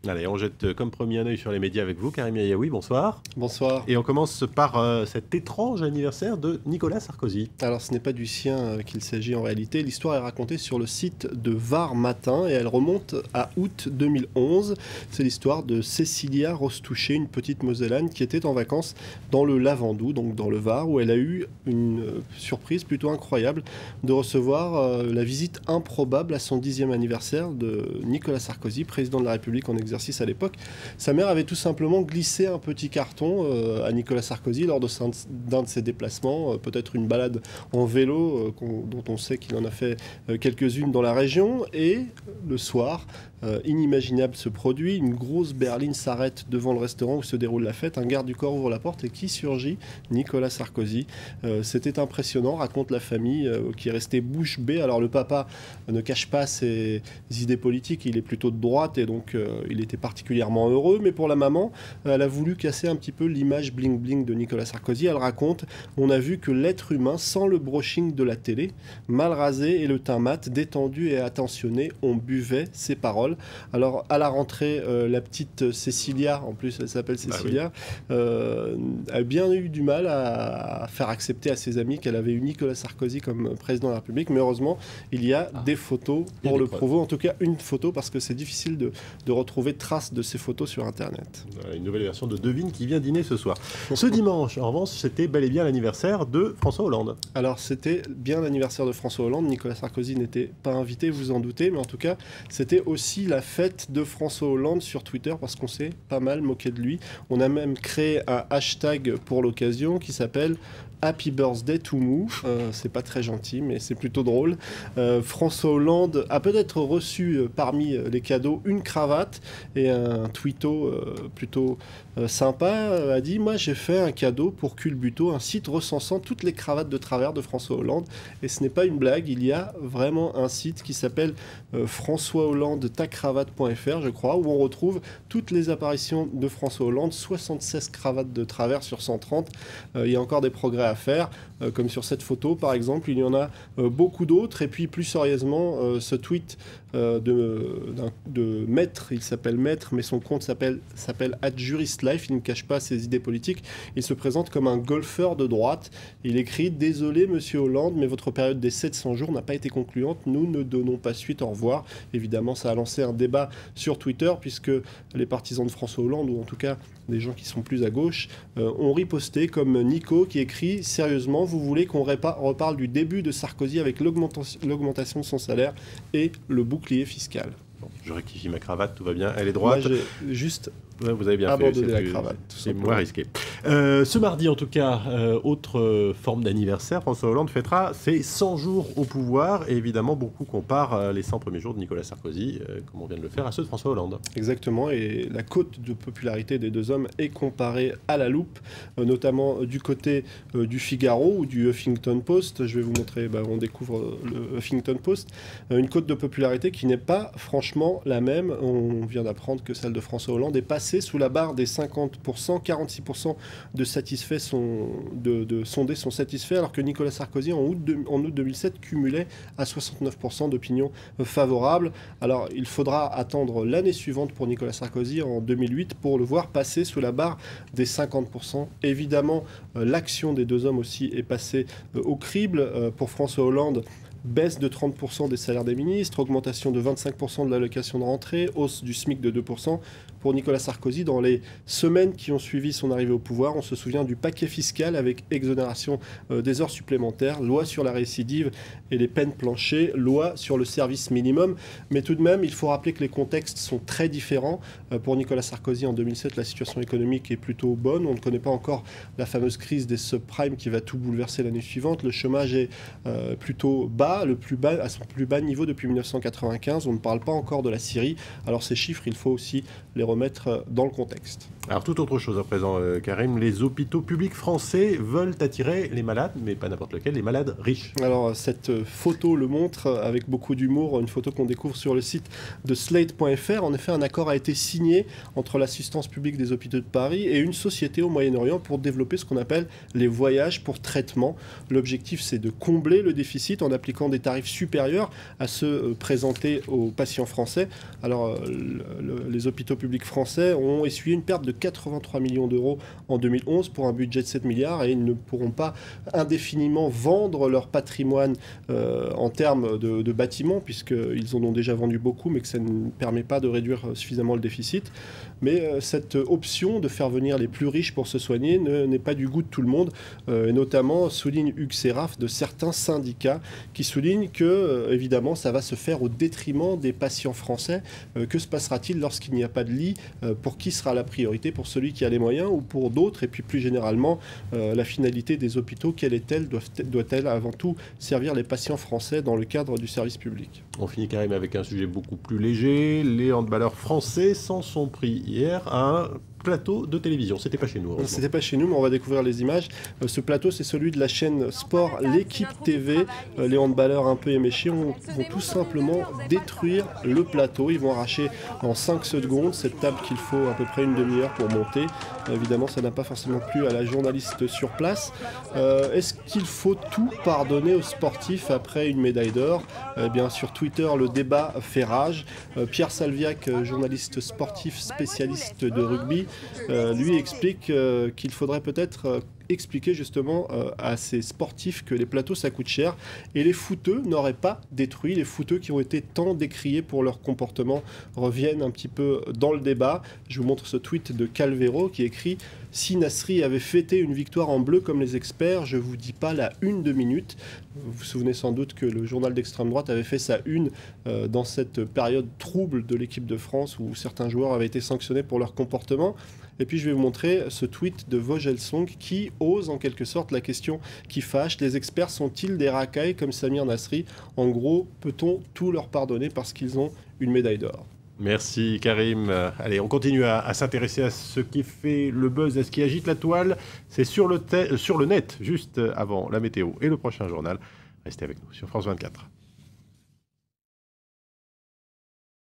Allez, on jette comme premier un œil sur les médias avec vous, Karim Yaoui, bonsoir. Bonsoir. Et on commence par cet étrange anniversaire de Nicolas Sarkozy. Alors ce n'est pas du sien qu'il s'agit en réalité, l'histoire est racontée sur le site de Var Matin et elle remonte à août 2011. C'est l'histoire de Cécilia Rostouché, une petite Mosellane qui était en vacances dans le Lavandou, donc dans le Var, où elle a eu une surprise plutôt incroyable de recevoir la visite improbable à son 10e anniversaire de Nicolas Sarkozy, président de la République en exercice à l'époque. Sa mère avait tout simplement glissé un petit carton à Nicolas Sarkozy lors d'un de ses déplacements, peut-être une balade en vélo dont on sait qu'il en a fait quelques-unes dans la région. Et le soir, inimaginable se produit, une grosse berline s'arrête devant le restaurant où se déroule la fête, un garde du corps ouvre la porte et qui surgit? Nicolas Sarkozy. C'était impressionnant, raconte la famille qui est restée bouche bée. Alors le papa ne cache pas ses idées politiques, il est plutôt de droite et donc il était particulièrement heureux, mais pour la maman, elle a voulu casser un petit peu l'image bling-bling de Nicolas Sarkozy. Elle raconte: on a vu que l'être humain, sans le brushing de la télé, mal rasé et le teint mat, détendu et attentionné, on buvait ses paroles. Alors à la rentrée, la petite Cécilia, en plus elle s'appelle Cécilia, a bien eu du mal à faire accepter à ses amis qu'elle avait eu Nicolas Sarkozy comme président de la République, mais heureusement il y a des photos pour le prouver, en tout cas une photo, parce que c'est difficile de retrouver traces de ces photos sur internet. Une nouvelle version de Devine qui vient dîner ce soir. Ce dimanche, en revanche, c'était bel et bien l'anniversaire de François Hollande. Alors c'était bien l'anniversaire de François Hollande, Nicolas Sarkozy n'était pas invité, vous en doutez, mais en tout cas c'était aussi la fête de François Hollande sur Twitter, parce qu'on s'est pas mal moqué de lui. On a même créé un hashtag pour l'occasion qui s'appelle Happy Birthday to Mou. C'est pas très gentil, mais c'est plutôt drôle. François Hollande a peut-être reçu parmi les cadeaux une cravate et un tweeto plutôt sympa. A dit: moi j'ai fait un cadeau pour Culbuto, un site recensant toutes les cravates de travers de François Hollande. Et ce n'est pas une blague, il y a vraiment un site qui s'appelle François Hollande tacravate.fr, je crois, où on retrouve toutes les apparitions de François Hollande, 76 cravates de travers sur 130. Il y a encore des progrès à faire, comme sur cette photo par exemple. Il y en a beaucoup d'autres. Et puis plus sérieusement, ce tweet de Maître, il s'appelle Maître, mais son compte s'appelle @juristlife, il ne cache pas ses idées politiques. Il se présente comme un golfeur de droite. Il écrit: désolé monsieur Hollande, mais votre période des 700 jours n'a pas été concluante, nous ne donnons pas suite, au revoir. Évidemment, ça a lancé un débat sur Twitter, puisque les partisans de François Hollande, ou en tout cas des gens qui sont plus à gauche, ont riposté, comme Nico qui écrit: sérieusement, vous voulez qu'on reparle du début de Sarkozy avec l'augmentation de son salaire et le bouclier fiscal? Bon, je rectifie ma cravate, tout va bien, elle est droite. Moi, j'ai juste vous avez bien abandonné fait, la cravate. C'est moins risqué. Ce mardi, en tout cas, autre forme d'anniversaire, François Hollande fêtera ses 100 jours au pouvoir. Et évidemment, beaucoup comparent les 100 premiers jours de Nicolas Sarkozy, comme on vient de le faire, à ceux de François Hollande. Exactement, et la cote de popularité des deux hommes est comparée à la loupe, notamment du côté du Figaro ou du Huffington Post. Je vais vous montrer, on découvre le Huffington Post. Une cote de popularité qui n'est pas franchement la même. On vient d'apprendre que celle de François Hollande est passée sous la barre des 50%, 46% de sondés sont satisfaits, alors que Nicolas Sarkozy en août 2007 cumulait à 69% d'opinion favorable. Alors il faudra attendre l'année suivante pour Nicolas Sarkozy, en 2008, pour le voir passer sous la barre des 50%. Évidemment, l'action des deux hommes aussi est passée au crible. Pour François Hollande, baisse de 30% des salaires des ministres, augmentation de 25% de l'allocation de rentrée, hausse du SMIC de 2%. Pour Nicolas Sarkozy, dans les semaines qui ont suivi son arrivée au pouvoir, on se souvient du paquet fiscal avec exonération des heures supplémentaires, loi sur la récidive et les peines planchées, loi sur le service minimum. Mais tout de même, il faut rappeler que les contextes sont très différents. Pour Nicolas Sarkozy, en 2007, la situation économique est plutôt bonne. On ne connaît pas encore la fameuse crise des subprimes qui va tout bouleverser l'année suivante. Le chômage est plutôt bas, à son plus bas niveau depuis 1995. On ne parle pas encore de la Syrie. Alors ces chiffres, il faut aussi les remettre dans le contexte. Alors, toute autre chose à présent, Karim, les hôpitaux publics français veulent attirer les malades, mais pas n'importe lequel, les malades riches. Alors, cette photo le montre avec beaucoup d'humour, une photo qu'on découvre sur le site de Slate.fr. En effet, un accord a été signé entre l'assistance publique des hôpitaux de Paris et une société au Moyen-Orient pour développer ce qu'on appelle les voyages pour traitement. L'objectif, c'est de combler le déficit en appliquant des tarifs supérieurs à ceux présentés aux patients français. Alors, les hôpitaux publics français ont essuyé une perte de 83 millions d'euros en 2011 pour un budget de 7 milliards et ils ne pourront pas indéfiniment vendre leur patrimoine en termes de bâtiments, puisqu'ils en ont déjà vendu beaucoup, mais que ça ne permet pas de réduire suffisamment le déficit. Mais cette option de faire venir les plus riches pour se soigner n'est pas du goût de tout le monde, et notamment souligne Hugues Seraf de certains syndicats qui soulignent que, évidemment, ça va se faire au détriment des patients français. Que se passera-t-il lorsqu'il n'y a pas de lit? Pour qui sera la priorité? Pour celui qui a les moyens ou pour d'autres? Et puis plus généralement, la finalité des hôpitaux, quelle est-elle? Doit-elle avant tout servir les patients français dans le cadre du service public? On finit Karim avec un sujet beaucoup plus léger. Les handballeurs français s'en sont pris hier à un plateau de télévision. C'était pas chez nous. C'était pas chez nous, mais on va découvrir les images. Ce plateau, c'est celui de la chaîne Sport L'Équipe TV. Les handballeurs un peu éméchés vont tout simplement détruire le plateau. Ils vont arracher en 5 secondes cette table qu'il faut à peu près une demi-heure pour monter. Évidemment, ça n'a pas forcément plu à la journaliste sur place. Est-ce qu'il faut tout pardonner aux sportifs après une médaille d'or? Eh bien, sur Twitter, le débat fait rage. Pierre Salviac, journaliste sportif spécialiste de rugby, lui explique qu'il faudrait peut-être expliquer justement à ces sportifs que les plateaux ça coûte cher et les footeux n'auraient pas détruit. Les footeux qui ont été tant décriés pour leur comportement reviennent un petit peu dans le débat. Je vous montre ce tweet de Calvero qui écrit: si Nasri avait fêté une victoire en bleu comme les experts, je vous dis pas la une de minute. Vous vous souvenez sans doute que le journal d'extrême droite avait fait sa une dans cette période trouble de l'équipe de France où certains joueurs avaient été sanctionnés pour leur comportement. Et puis je vais vous montrer ce tweet de Vogelsong qui ose en quelque sorte la question qui fâche. Les experts sont-ils des racailles comme Samir Nasri? En gros, peut-on tout leur pardonner parce qu'ils ont une médaille d'or? Merci Karim. Allez, on continue à s'intéresser à ce qui fait le buzz, à ce qui agite la toile. C'est sur le net, juste avant la météo et le prochain journal. Restez avec nous sur France 24.